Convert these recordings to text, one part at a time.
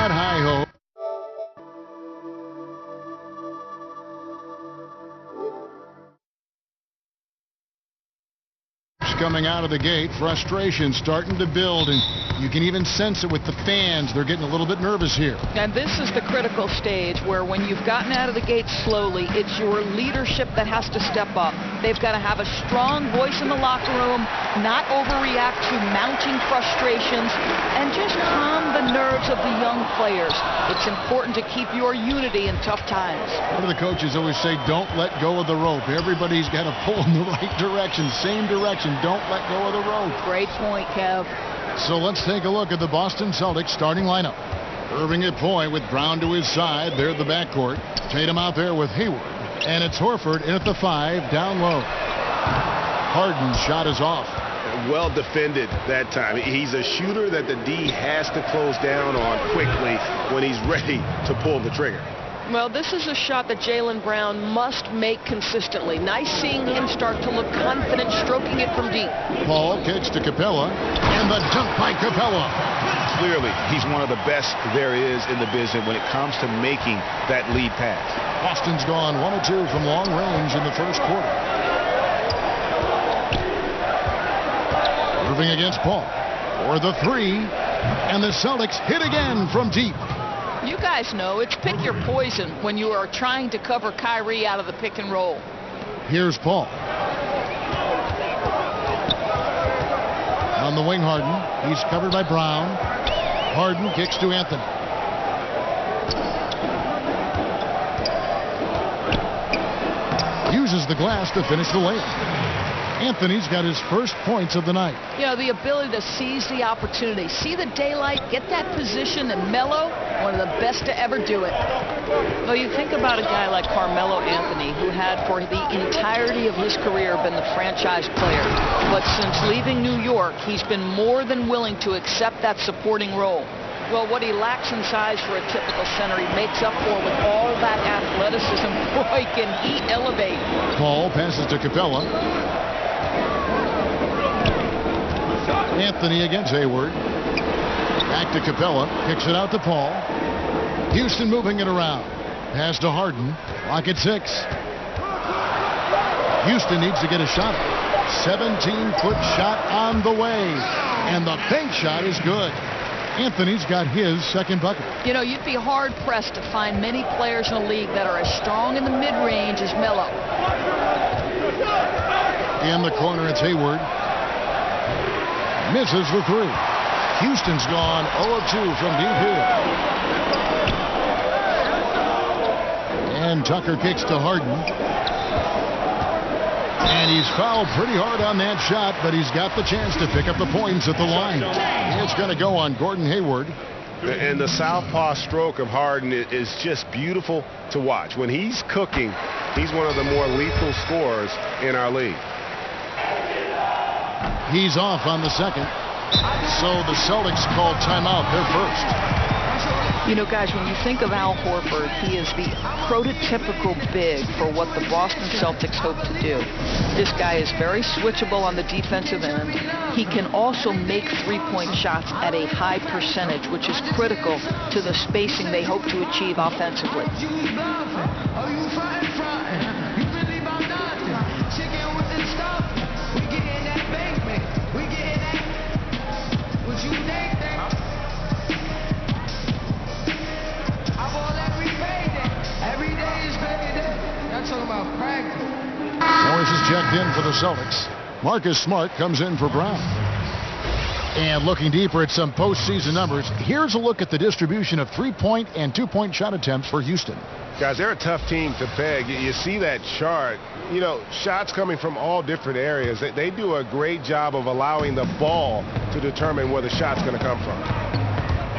got high hope. Coming out of the gate, frustration starting to build, and you can even sense it with the fans. They're getting a little bit nervous here. And this is the critical stage where when you've gotten out of the gate slowly, it's your leadership that has to step up. They've got to have a strong voice in the locker room, not overreact to mounting frustrations, and just calm the nerves of the young players. It's important to keep your unity in tough times. One of the coaches always say, don't let go of the rope. Everybody's got to pull in the right direction, same direction. Don't let go of the rope. Great point, Kev. So let's take a look at the Boston Celtics starting lineup. Irving at point with Brown to his side. They're the backcourt. Tatum out there with Hayward. And it's Horford in at the 5, down low. Harden's shot is off. Well defended that time. He's a shooter that the D has to close down on quickly when he's ready to pull the trigger. Well, this is a shot that Jaylen Brown must make consistently. Nice seeing him start to look confident, stroking it from deep. Paul kicks to Capella, and the dunk by Capella. Clearly, he's one of the best there is in the business when it comes to making that lead pass. Boston's gone 1 of 2 from long range in the first quarter. Irving against Paul for the 3, and the Celtics hit again from deep. You guys know it's pick your poison when you are trying to cover Kyrie out of the pick and roll. Here's Paul. On the wing, Harden. He's covered by Brown. Harden kicks to Anthony. Uses the glass to finish the layup. Anthony's got his first points of the night. You know, the ability to seize the opportunity, see the daylight, get that position, and Melo, one of the best to ever do it. Well, you think about a guy like Carmelo Anthony, who had for the entirety of his career been the franchise player. But since leaving New York, he's been more than willing to accept that supporting role. Well, what he lacks in size for a typical center, he makes up for with all that athleticism. Boy, can he elevate. Paul passes to Capella. Anthony against Hayward. Back to Capella. Kicks it out to Paul. Houston moving it around. Pass to Harden. Clock at 6. Houston needs to get a shot. 17-foot shot on the way. And the bank shot is good. Anthony's got his second bucket. You know, you'd be hard-pressed to find many players in the league that are as strong in the mid-range as Melo. In the corner, it's Hayward. Misses the 3. Houston's gone 0 of 2 from deep here. And Tucker kicks to Harden. And he's fouled pretty hard on that shot, but he's got the chance to pick up the points at the line. It's going to go on Gordon Hayward. And the southpaw stroke of Harden is just beautiful to watch. When he's cooking, he's one of the more lethal scorers in our league. He's off on the second. So the Celtics called timeout. They're first. You know, guys, when you think of Al Horford, he is the prototypical big for what the Boston Celtics hope to do. This guy is very switchable on the defensive end. He can also make three-point shots at a high percentage, which is critical to the spacing they hope to achieve offensively. Morris is checked in for the Celtics. Marcus Smart comes in for Brown. And looking deeper at some postseason numbers, here's a look at the distribution of three-point and two-point shot attempts for Houston. Guys, they're a tough team to peg. You see that chart. You know, shots coming from all different areas. They do a great job of allowing the ball to determine where the shot's going to come from.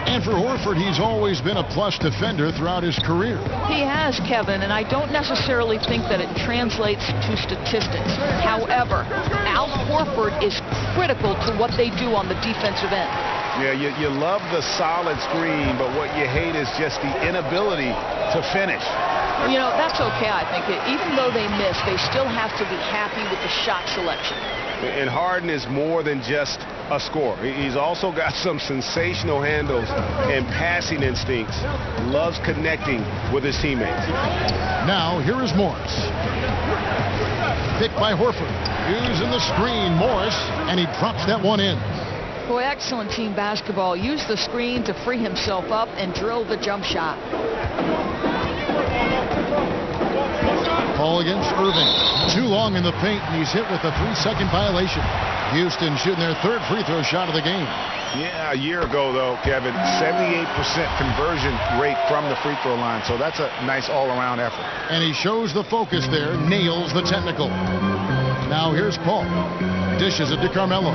And for Horford, he's always been a plus defender throughout his career. He has, Kevin, and I don't necessarily think that it translates to statistics. However, Al Horford is critical to what they do on the defensive end. Yeah, you love the solid screen, but what you hate is just the inability to finish. You know, that's okay, I think. Even though they miss, they still have to be happy with the shot selection. And Harden is more than just a scorer. He's also got some sensational handles and passing instincts. Loves connecting with his teammates. Now, here is Morris. Picked by Horford. Using the screen, Morris, and he drops that one in. Boy, excellent team basketball. Use the screen to free himself up and drill the jump shot. Ball against Irving. Too long in the paint, and he's hit with a 3-second violation. Houston shooting their third free throw shot of the game. Yeah, a year ago, though, Kevin, 78% conversion rate from the free throw line. So that's a nice all-around effort. And he shows the focus there, nails the technical. Now here's Paul. Dishes it to Carmelo.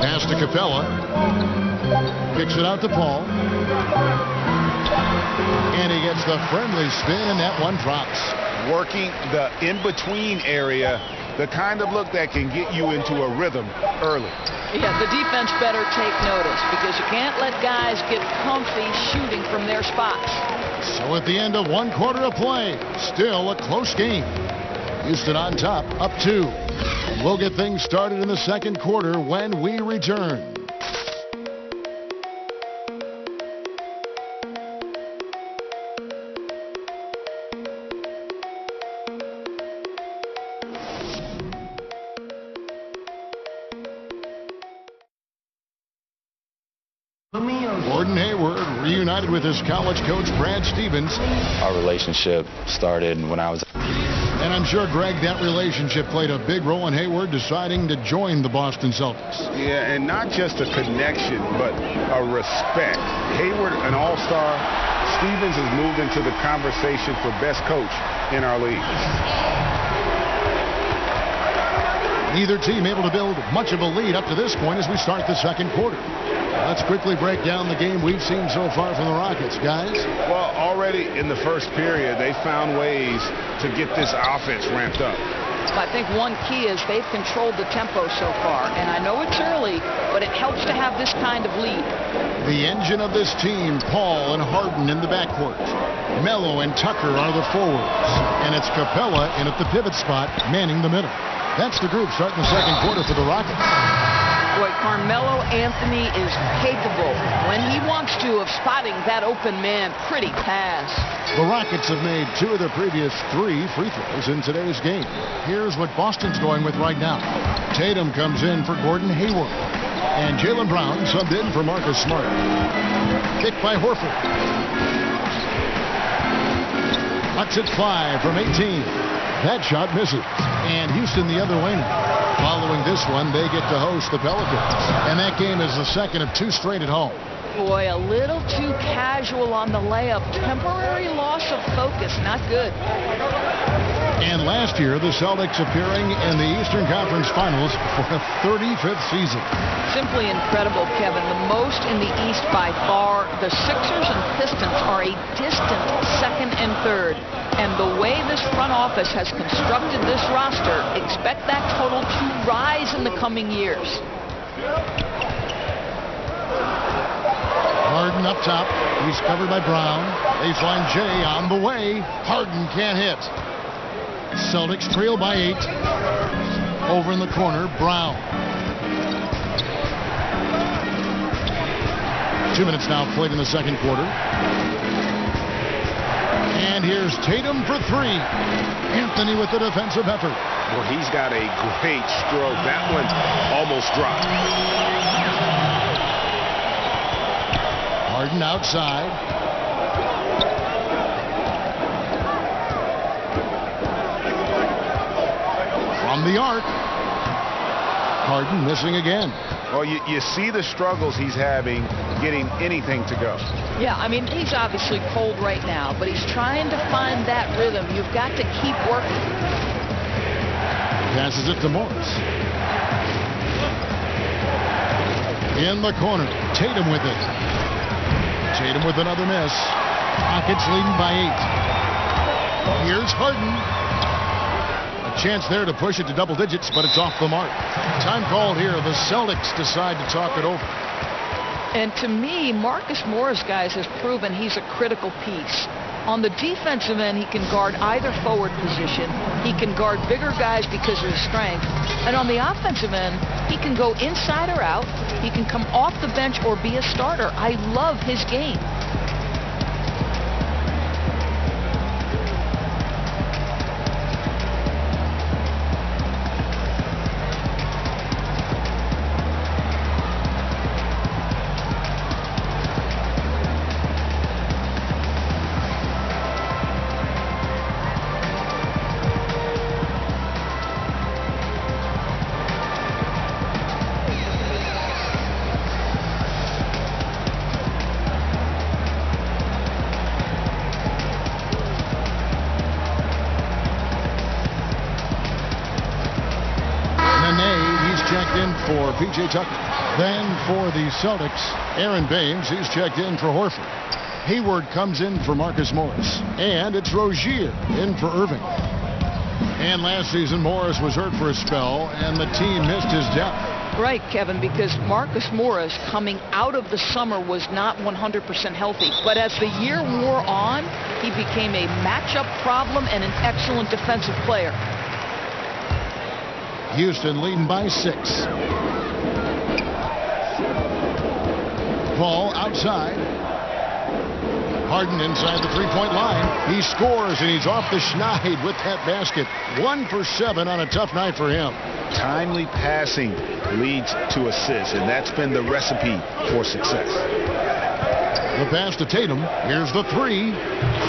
Pass to Capella. Kicks it out to Paul. And he gets the friendly spin, and that one drops. Working the in-between area, the kind of look that can get you into a rhythm early. Yeah, the defense better take notice because you can't let guys get comfy shooting from their spots. So at the end of one quarter of play, still a close game. Houston on top, up 2. We'll get things started in the second quarter when we return. Gordon Hayward reunited with his college coach Brad Stevens. Our relationship started when I was... And I'm sure, Greg, that relationship played a big role in Hayward deciding to join the Boston Celtics. Yeah, and not just a connection, but a respect. Hayward, an all-star. Stevens has moved into the conversation for best coach in our league. Neither team able to build much of a lead up to this point as we start the second quarter. Let's quickly break down the game we've seen so far from the Rockets, guys. Well, already in the first period, they found ways to get this offense ramped up. I think one key is they've controlled the tempo so far, and I know it's early, but it helps to have this kind of lead. The engine of this team, Paul and Harden in the backcourt. Melo and Tucker are the forwards, and it's Capella in at the pivot spot, manning the middle. That's the group starting the second quarter for the Rockets. Boy, Carmelo Anthony is capable, when he wants to, of spotting that open man. Pretty pass. The Rockets have made 2 of their previous 3 free throws in today's game. Here's what Boston's going with right now. Tatum comes in for Gordon Hayward. And Jaylen Brown subbed in for Marcus Smart. Kick by Horford. Bucks at 5 from 18. That shot misses. And Houston the other way now. Following this one, they get to host the Pelicans. And that game is the second of 2 straight at home. Boy, a little too casual on the layup. Temporary loss of focus. Not good. And last year, the Celtics appearing in the Eastern Conference Finals for a 35th season. Simply incredible, Kevin. The most in the East by far. The Sixers and Pistons are a distant second and third. And the way this front office has constructed this roster, expect that total to rise in the coming years. Harden up top. He's covered by Brown. Baseline J on the way. Harden can't hit. Celtics trail by 8. Over in the corner, Brown. 2 minutes now played in the second quarter. And here's Tatum for 3. Anthony with the defensive effort. Well, he's got a great stroke. That one almost dropped. Harden outside. From the arc. Harden missing again. Well, you see the struggles he's having getting anything to go. Yeah, I mean, he's obviously cold right now, but he's trying to find that rhythm. You've got to keep working. Passes it to Morris. In the corner, Tatum with it. Tatum with another miss. Rockets leading by 8. Here's Harden. A chance there to push it to double digits, but it's off the mark. Time called here. The Celtics decide to talk it over. And to me, Marcus Morris, guys, has proven he's a critical piece. On the defensive end, he can guard either forward position. He can guard bigger guys because of his strength. And on the offensive end, he can go inside or out. He can come off the bench or be a starter. I love his game. For P.J. Tucker. Then for the Celtics, Aaron Baines, he's checked in for Horford. Hayward comes in for Marcus Morris. And it's Rozier in for Irving. And last season, Morris was hurt for a spell, and the team missed his depth. Right, Kevin, because Marcus Morris coming out of the summer was not 100% healthy. But as the year wore on, he became a matchup problem and an excellent defensive player. Houston leading by 6. Ball outside. Harden inside the three-point line. He scores, and he's off the schneid with that basket. 1 for 7 on a tough night for him. Timely passing leads to assists, and that's been the recipe for success. The pass to Tatum. Here's the 3.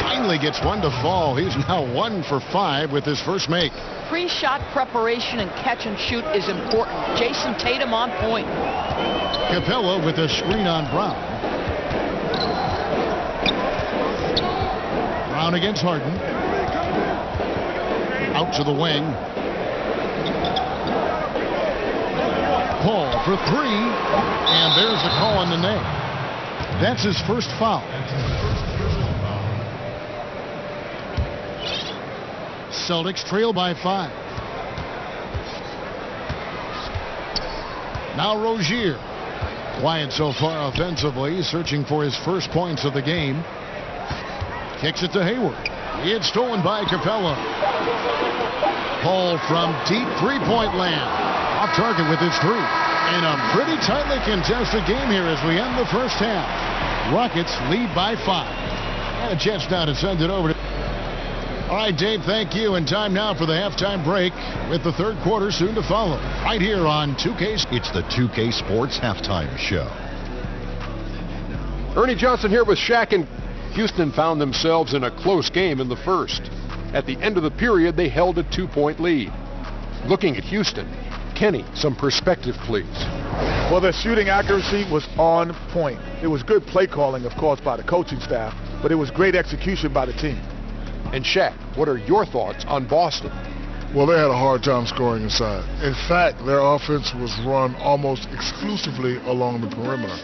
Finally gets one to fall. He's now 1 for 5 with his first make. Pre-shot preparation and catch and shoot is important. Jason Tatum on point. Capella with a screen on Brown. Brown against Harden. Out to the wing. Paul for 3. And there's the call on the name. That's his first foul. Celtics trail by 5. Now Rozier. Quiet so far offensively, searching for his first points of the game. Kicks it to Hayward. It's stolen by Capella. Paul from deep three-point land. Off target with his 3. And a pretty tightly contested game here as we end the first half. Rockets lead by 5. And a chance now to send it over to... All right, Dave, thank you. And time now for the halftime break with the third quarter soon to follow. Right here on 2K. It's the 2K Sports Halftime Show. Ernie Johnson here with Shaq, and Houston found themselves in a close game in the first. At the end of the period, they held a 2-point lead. Looking at Houston, Kenny, some perspective, please. Well, their shooting accuracy was on point. It was good play calling, of course, by the coaching staff, but it was great execution by the team. And Shaq, what are your thoughts on Boston? Well, they had a hard time scoring inside. In fact, their offense was run almost exclusively along the perimeter.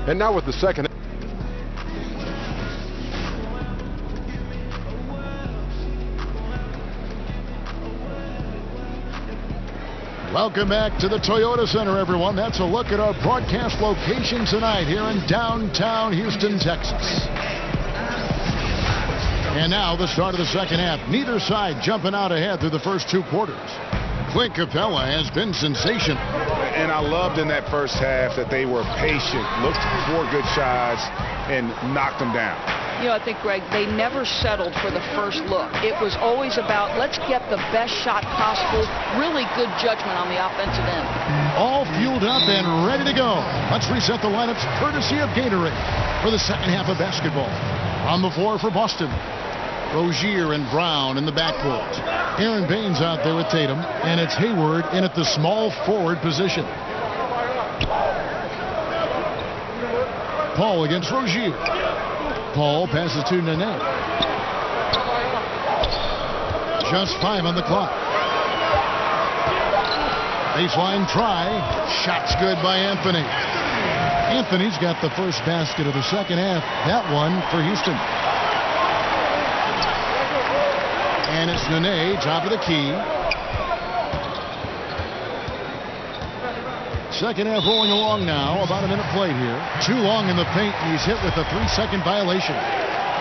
And now with the second. Welcome back to the Toyota Center, everyone. That's a look at our broadcast location tonight here in downtown Houston, Texas. And now the start of the second half. Neither side jumping out ahead through the first 2 quarters. Clint Capella has been sensational. And I loved in that first half that they were patient, looked for good shots, and knocked them down. You know, I think, Greg, they never settled for the first look. It was always about, let's get the best shot possible. Really good judgment on the offensive end. All fueled up and ready to go. Let's reset the lineups courtesy of Gatorade for the second half of basketball. On the floor for Boston, Rozier and Brown in the backcourt. Aaron Baines out there with Tatum, and it's Hayward in at the small forward position. Paul against Rozier. Paul passes to Nene. Just 5 on the clock. Baseline try. Shots good by Anthony. Anthony's got the first basket of the second half. That one for Houston. And it's Nene, top of the key. Second half rolling along now. About a minute played here. Too long in the paint. He's hit with a 3-second violation.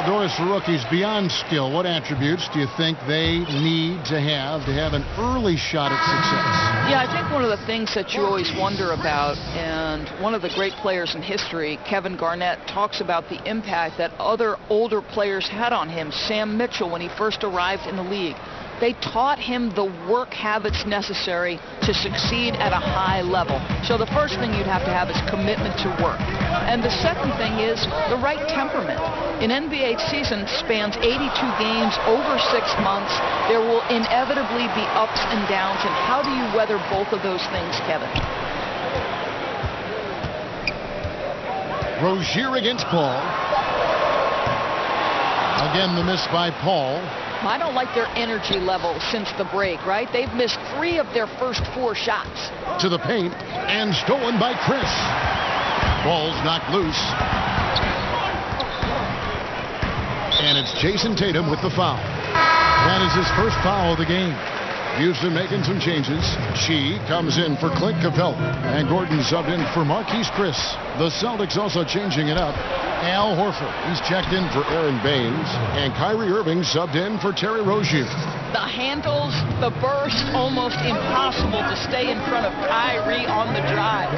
Doris, for rookies, beyond skill, what attributes do you think they need to have an early shot at success? Yeah, I think one of the things that you always wonder about, and one of the great players in history, Kevin Garnett, talks about the impact that other older players had on him. Sam Mitchell, when he first arrived in the league, they taught him the work habits necessary to succeed at a high level. So the first thing you'd have to have is commitment to work. And the second thing is the right temperament. An NBA season spans 82 games over 6 months. There will inevitably be ups and downs. And how do you weather both of those things, Kevin? Rozier against Paul. Again, the miss by Paul. I don't like their energy level since the break, right? They've missed 3 of their first 4 shots. To the paint and stolen by Chris. Ball's knocked loose. And it's Jason Tatum with the foul. That is his first foul of the game. Houston making some changes. Chi comes in for Clint Capella. And Gordon subbed in for Marquise Chris. The Celtics also changing it up. Al Horford, he's checked in for Aaron Baines. And Kyrie Irving subbed in for Terry Rozier. The handles, the burst, almost impossible to stay in front of Kyrie on the drive.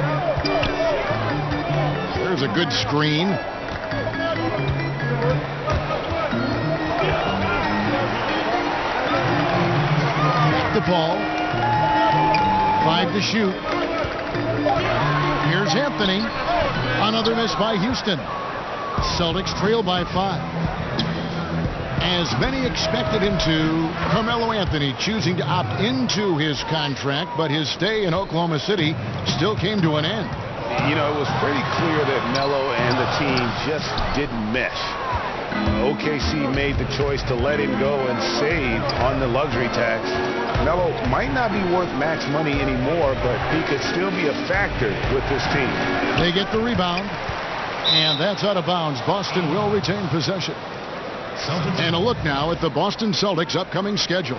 There's a good screen. The ball. 5 to shoot. Here's Anthony. Another miss by Houston. Celtics trail by 5. As many expected him to, Carmelo Anthony choosing to opt into his contract, but his stay in Oklahoma City still came to an end. You know, it was pretty clear that Melo and the team just didn't mesh. OKC made the choice to let him go and save on the luxury tax. Melo might not be worth max money anymore, but he could still be a factor with this team. They get the rebound, and that's out of bounds. Boston will retain possession. And a look now at the Boston Celtics' upcoming schedule.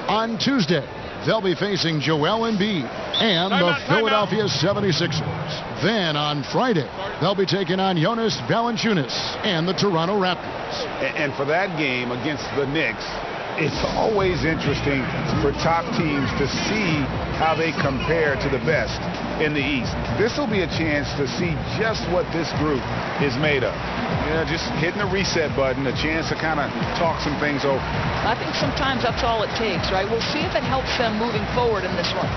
On Tuesday, they'll be facing Joel Embiid and the Philadelphia 76ers. Then on Friday, they'll be taking on Jonas Valanciunas and the Toronto Raptors. And for that game against the Knicks, it's always interesting for top teams to see how they compare to the best in the East. This will be a chance to see just what this group is made of. You know, just hitting the reset button, a chance to kind of talk some things over. I think sometimes that's all it takes, right? We'll see if it helps them moving forward in this one.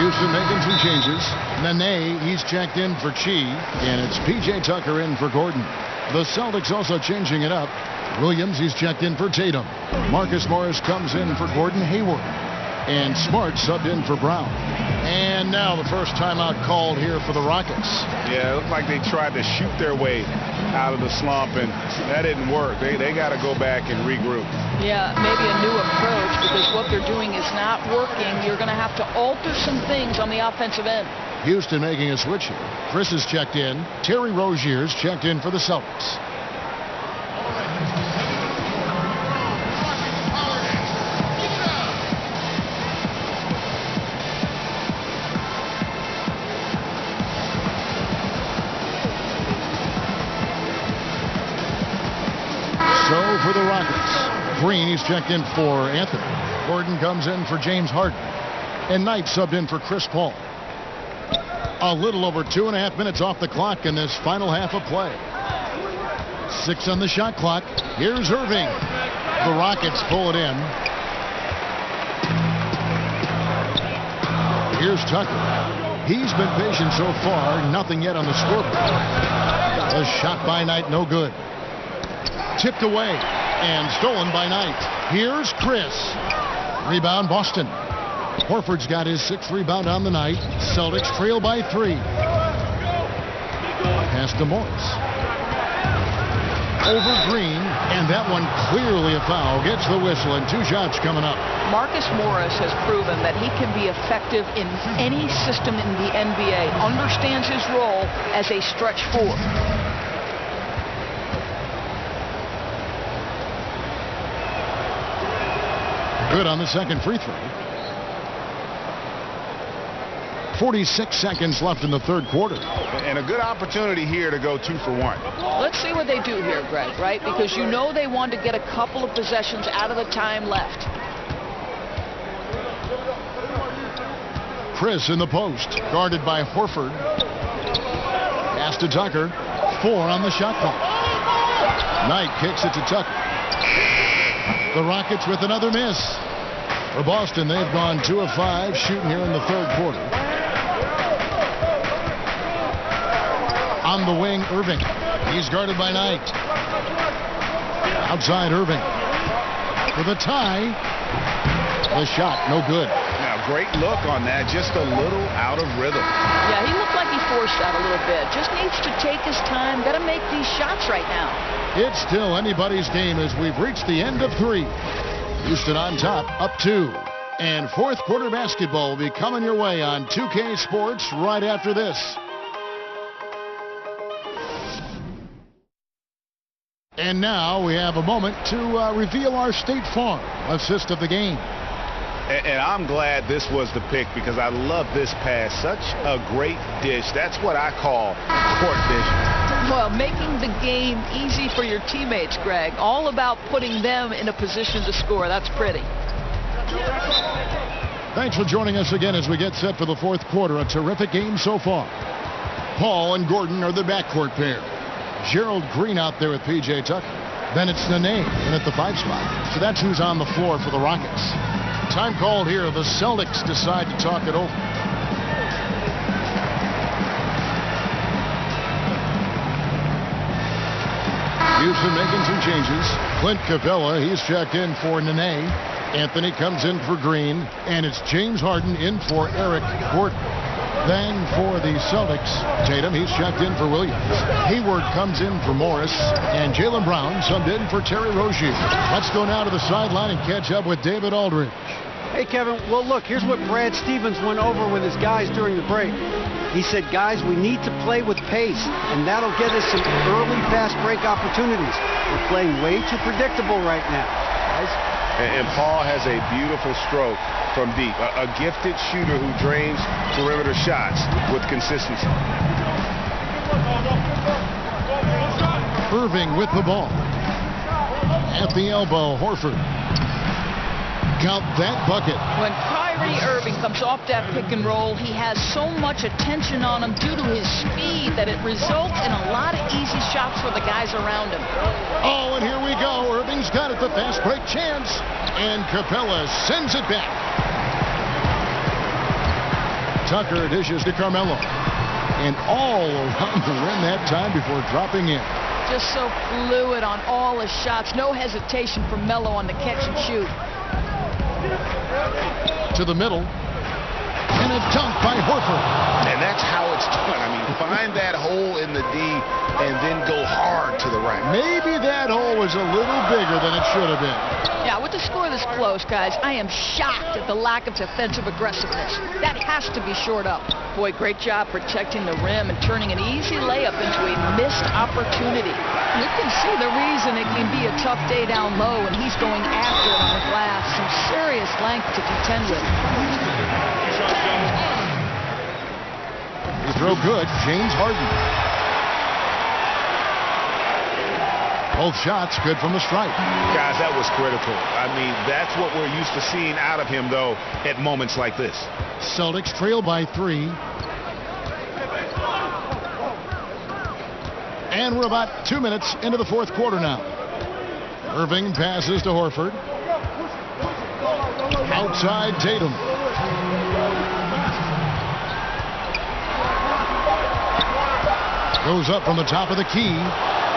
Houston making some changes. Nene, he's checked in for Chi, and it's P.J. Tucker in for Gordon. The Celtics also changing it up. Williams, he's checked in for Tatum. Marcus Morris comes in for Gordon Hayward. And Smart subbed in for Brown. And now the first timeout called here for the Rockets. Yeah, it looked like they tried to shoot their way out of the slump, and that didn't work. They got to go back and regroup. Yeah, maybe a new approach, because what they're doing is not working. You're going to have to alter some things on the offensive end. Houston making a switch here. Chris is checked in. Terry Rozier's checked in for the Celtics. So for the Rockets, Green, he's checked in for Anthony. Gordon comes in for James Harden. And Knight subbed in for Chris Paul. A little over 2.5 minutes off the clock in this final half of play. 6 on the shot clock. Here's Irving. The Rockets pull it in. Here's Tucker. He's been patient so far. Nothing yet on the scoreboard. A shot by Knight, no good. Tipped away and stolen by Knight. Here's Chris. Rebound Boston. Horford's got his 6th rebound on the night. Celtics trail by 3. Pass to Morris. Over Green, and that one clearly a foul. Gets the whistle, and 2 shots coming up. Marcus Morris has proven that he can be effective in any system in the NBA. Understands his role as a stretch 4. Good on the second free throw. 46 seconds left in the third quarter. And a good opportunity here to go 2 for 1. Let's see what they do here, Greg, right? Because you know they want to get a couple of possessions out of the time left. Chris in the post, guarded by Horford. Pass to Tucker. 4 on the shot clock. Knight kicks it to Tucker. The Rockets with another miss. For Boston, they've gone 2 of 5 shooting here in the third quarter. On the wing, Irving. He's guarded by Knight. Outside Irving. For the tie. The shot, no good. Now, great look on that. Just a little out of rhythm. Yeah, he looked like he forced that a little bit. Just needs to take his time. Got to make these shots right now. It's still anybody's game as we've reached the end of 3. Houston on top, up 2. And fourth quarter basketball will be coming your way on 2K Sports right after this. And now we have a moment to reveal our State Farm assist of the game. And I'm glad this was the pick because I love this pass. Such a great dish. That's what I call court vision. Well, making the game easy for your teammates, Greg. All about putting them in a position to score. That's pretty. Thanks for joining us again as we get set for the fourth quarter. A terrific game so far. Paul and Gordon are the backcourt pair. Gerald Green out there with P.J. Tucker. Then it's Nene in at the 5 spot. So that's who's on the floor for the Rockets. Time called here. The Celtics decide to talk it over. Houston making some changes. Clint Capella, he's checked in for Nene. Anthony comes in for Green. And it's James Harden in for Eric Gordon. Then for the Celtics, Tatum, he's checked in for Williams. Hayward comes in for Morris. And Jaylen Brown subbed in for Terry Rozier. Let's go now to the sideline and catch up with David Aldridge. Hey, Kevin, well, look, here's what Brad Stevens went over with his guys during the break. He said, guys, we need to play with pace, and that'll get us some early fast break opportunities. We're playing way too predictable right now, guys. And Paul has a beautiful stroke from deep. A gifted shooter who drains perimeter shots with consistency. Irving with the ball. At the elbow, Horford. Count that bucket. When Kyrie Irving comes off that pick and roll, he has so much attention on him due to his speed that it results in a lot of easy shots for the guys around him. Oh, and here we go. Irving's got it, the fast break chance. And Capella sends it back. Tucker dishes to Carmelo. And all around the rim that time before dropping in. Just so fluid on all his shots. No hesitation from Melo on the catch and shoot. To the middle. And a dunk by Horford. And that's how it's done. I mean, find that hole in the D and then go hard to the right. Maybe that hole was a little bigger than it should have been. Yeah, with the score this close, guys, I am shocked at the lack of defensive aggressiveness. That has to be shored up. Boy, great job protecting the rim and turning an easy layup into a missed opportunity. You can see the reason it can be a tough day down low, and he's going after it on the glass. Some serious length to contend with. Free throw good. James Harden. Both shots good from the stripe. Guys, that was critical. I mean, that's what we're used to seeing out of him, though, at moments like this. Celtics trail by 3. And we're about 2 minutes into the fourth quarter now. Irving passes to Horford. Outside Tatum. Goes up from the top of the key.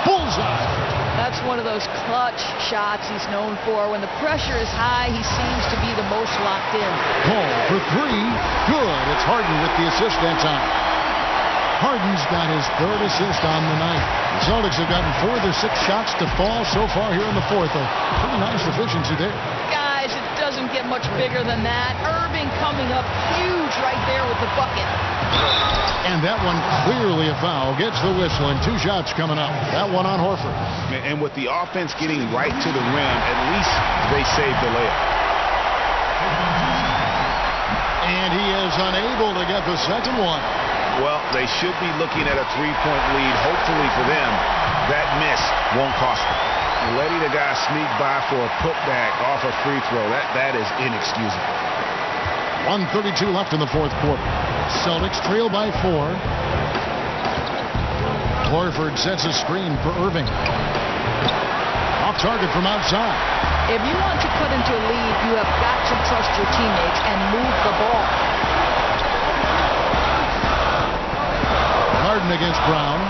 Bullseye. That's one of those clutch shots he's known for. When the pressure is high, he seems to be the most locked in. Paul for 3. Good. It's Harden with the assist that time. Harden's got his 3rd assist on the night. The Celtics have gotten 4 of their 6 shots to fall so far here in the fourth. A pretty nice efficiency there. Guys, it doesn't get much bigger than that. Irving coming up huge right there with the bucket. And that one clearly a foul. Gets the whistle and 2 shots coming up. That one on Horford. And with the offense getting right to the rim, at least they saved the layup. And he is unable to get the second one. Well, they should be looking at a three-point lead. Hopefully for them, that miss won't cost them. Letting a guy sneak by for a putback off a free throw, that is inexcusable. 1:32 left in the fourth quarter. Celtics trail by 4. Horford sets a screen for Irving. Off target from outside. If you want to cut into a lead, you have got to trust your teammates and move the ball. Harden against Brown.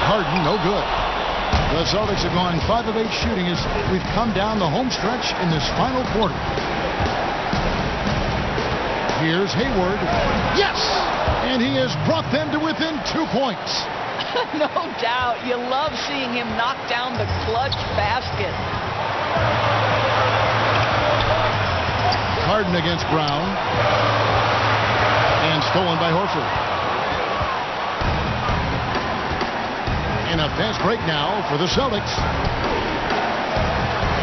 Harden, no good. The Celtics have gone 5 of 8 shooting as we've come down the home stretch in this final quarter. Here's Hayward. Yes! And he has brought them to within 2 points. No doubt. You love seeing him knock down the clutch basket. Harden against Brown. And stolen by Horford. And a fast break now for the Celtics.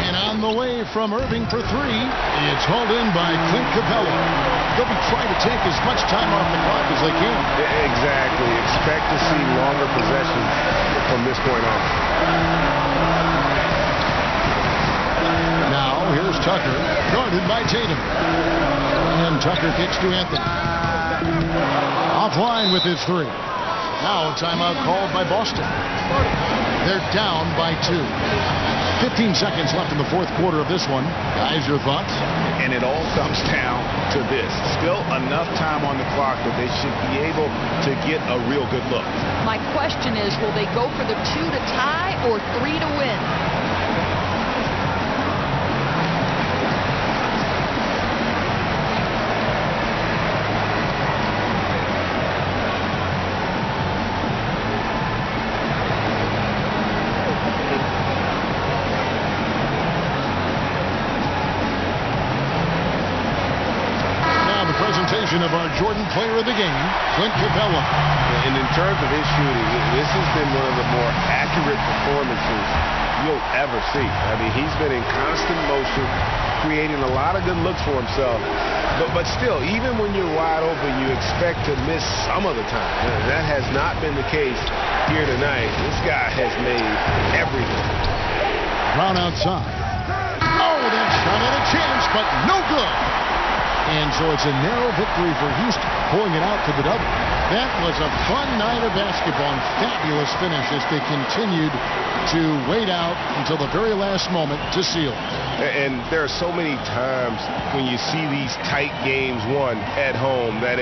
And on the way from Irving for 3, it's hauled in by Clint Capella. They'll be trying to take as much time off the clock as they can. Exactly. Expect to see longer possessions from this point on. Now, here's Tucker, guarded by Tatum. And Tucker kicks to Anthony. Offline with his 3. Now a timeout called by Boston. They're down by 2. 15 seconds left in the fourth quarter of this one. Guys, your thoughts? And it all comes down to this. Still enough time on the clock that they should be able to get a real good look. My question is, will they go for the 2 to tie or 3 to win? Of our Jordan player of the game, Clint Capella. And in terms of his shooting, this has been one of the more accurate performances you'll ever see. I mean, he's been in constant motion, creating a lot of good looks for himself. But still, even when you're wide open, you expect to miss some of the time. That has not been the case here tonight. This guy has made everything. Brown outside. Oh, that shot had a chance, but no good. And so it's a narrow victory for Houston, pulling it out to the double. That was a fun night of basketball and fabulous finish as they continued to wait out until the very last moment to seal. And there are so many times when you see these tight games won at home that